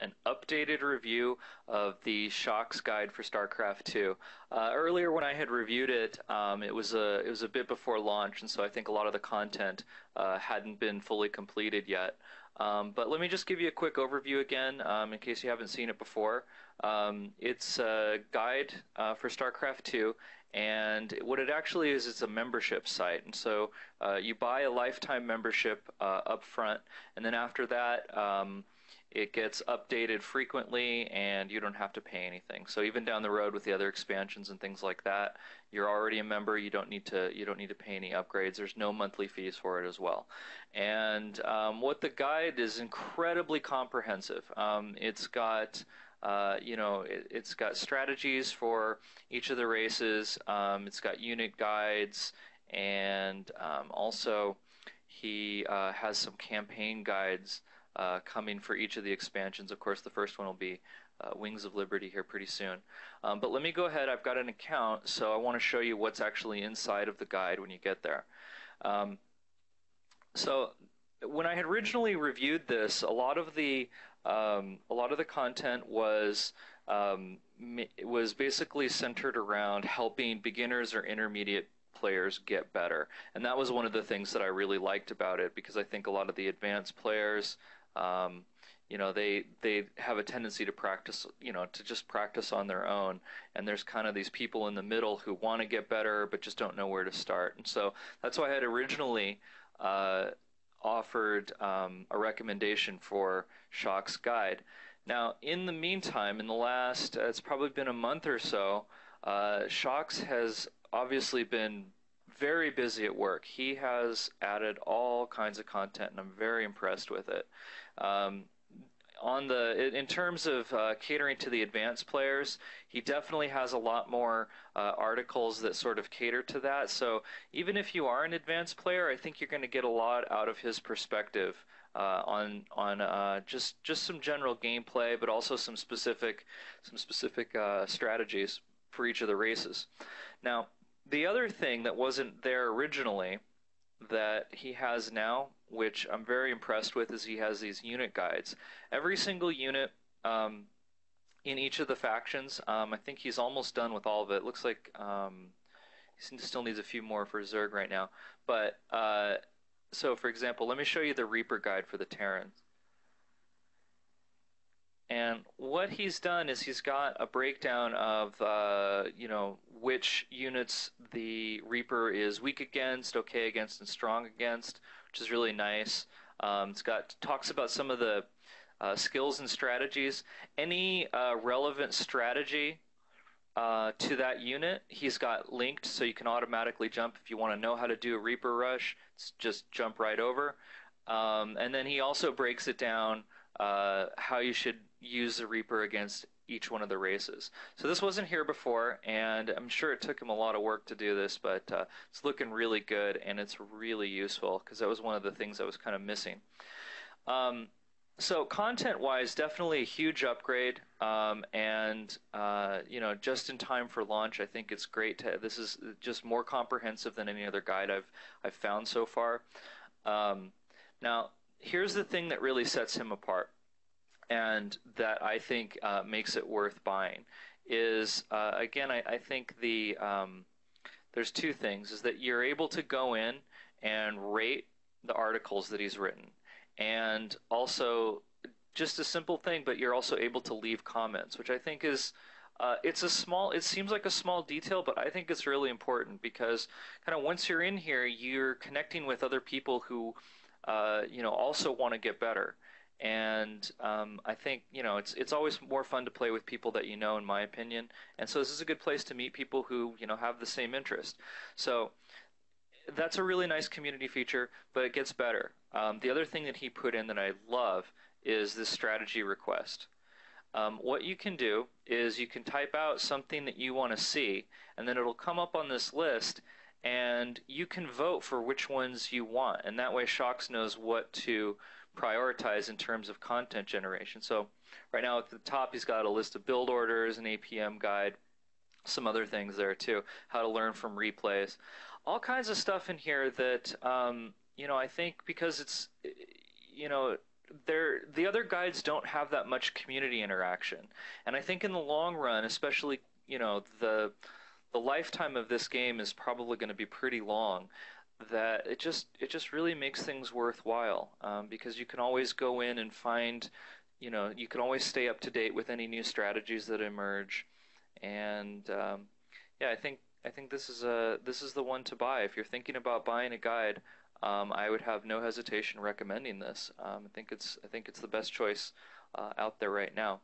got an updated review of the shokz guide for Starcraft 2. Earlier when I had reviewed it, it was a bit before launch, and so I think a lot of the content hadn't been fully completed yet. But let me just give you a quick overview again, in case you haven't seen it before. It's a guide for Starcraft 2, and what it actually is, it's a membership site. And so you buy a lifetime membership up front, and then after that, it gets updated frequently, and you don't have to pay anything. So even down the road with the other expansions and things like that, you're already a member. You don't need to pay any upgrades. There's no monthly fees for it as well. And what the guide is incredibly comprehensive. It's got it's got strategies for each of the races. It's got unit guides, and also he has some campaign guides coming for each of the expansions. Of course, the first one will be Wings of Liberty here pretty soon. But let me go ahead. I've got an account, so I want to show you what's actually inside of the guide when you get there. So when I had originally reviewed this, a lot of the content was basically centered around helping beginners or intermediate players get better, and that was one of the things that I really liked about it, because I think a lot of the advanced players, they have a tendency to practice, to just practice on their own, and there's kind of these people in the middle who want to get better but just don't know where to start. And so that's why I had originally offered a recommendation for shokz guide. Now, in the meantime, in the last, it's probably been a month or so, shokz has obviously been very busy at work. He has added all kinds of content, and I'm very impressed with it. In terms of catering to the advanced players, he definitely has a lot more articles that sort of cater to that. So even if you are an advanced player, I think you're going to get a lot out of his perspective on just some general gameplay, but also some specific strategies for each of the races. Now, the other thing that wasn't there originally that he has now, which I'm very impressed with, is he has these unit guides. Every single unit in each of the factions, I think he's almost done with all of it. Looks like he still needs a few more for Zerg right now. But so, for example, let me show you the Reaper guide for the Terrans. And what he's done is he's got a breakdown of which units the Reaper is weak against, okay against, and strong against, which is really nice. Talks about some of the skills and strategies. Any relevant strategy to that unit, he's got linked, so you can automatically jump if you want to know how to do a Reaper rush. Just jump right over. And then he also breaks it down how you should use the Reaper against each one of the races. So this wasn't here before, and I'm sure it took him a lot of work to do this, but it's looking really good, and it's really useful, because that was one of the things I was kind of missing. So content-wise, definitely a huge upgrade, and just in time for launch. I think it's great this is just more comprehensive than any other guide I've found so far. Now, here's the thing that really sets him apart, and that I think makes it worth buying, is again, I think there's two things: is that you're able to go in and rate the articles that he's written, and also just a simple thing, but you're also able to leave comments, which I think is it seems like a small detail, but I think it's really important, because kind of once you're in here, you're connecting with other people who also want to get better. And I think it's always more fun to play with people that in my opinion. And so this is a good place to meet people who have the same interest. So that's a really nice community feature, but it gets better. The other thing that he put in that I love is this strategy request. What you can do is you can type out something that you want to see, and then it'll come up on this list, and you can vote for which ones you want, and that way shokz knows what to prioritize in terms of content generation. So right now at the top, he's got a list of build orders, an APM guide, some other things there too, how to learn from replays, all kinds of stuff in here that I think, because it's the other guides don't have that much community interaction, and I think in the long run, especially the lifetime of this game is probably going to be pretty long. That it just really makes things worthwhile, because you can always go in and find, you can always stay up to date with any new strategies that emerge, and yeah, I think this is the one to buy if you're thinking about buying a guide. I would have no hesitation recommending this. I think it's the best choice out there right now.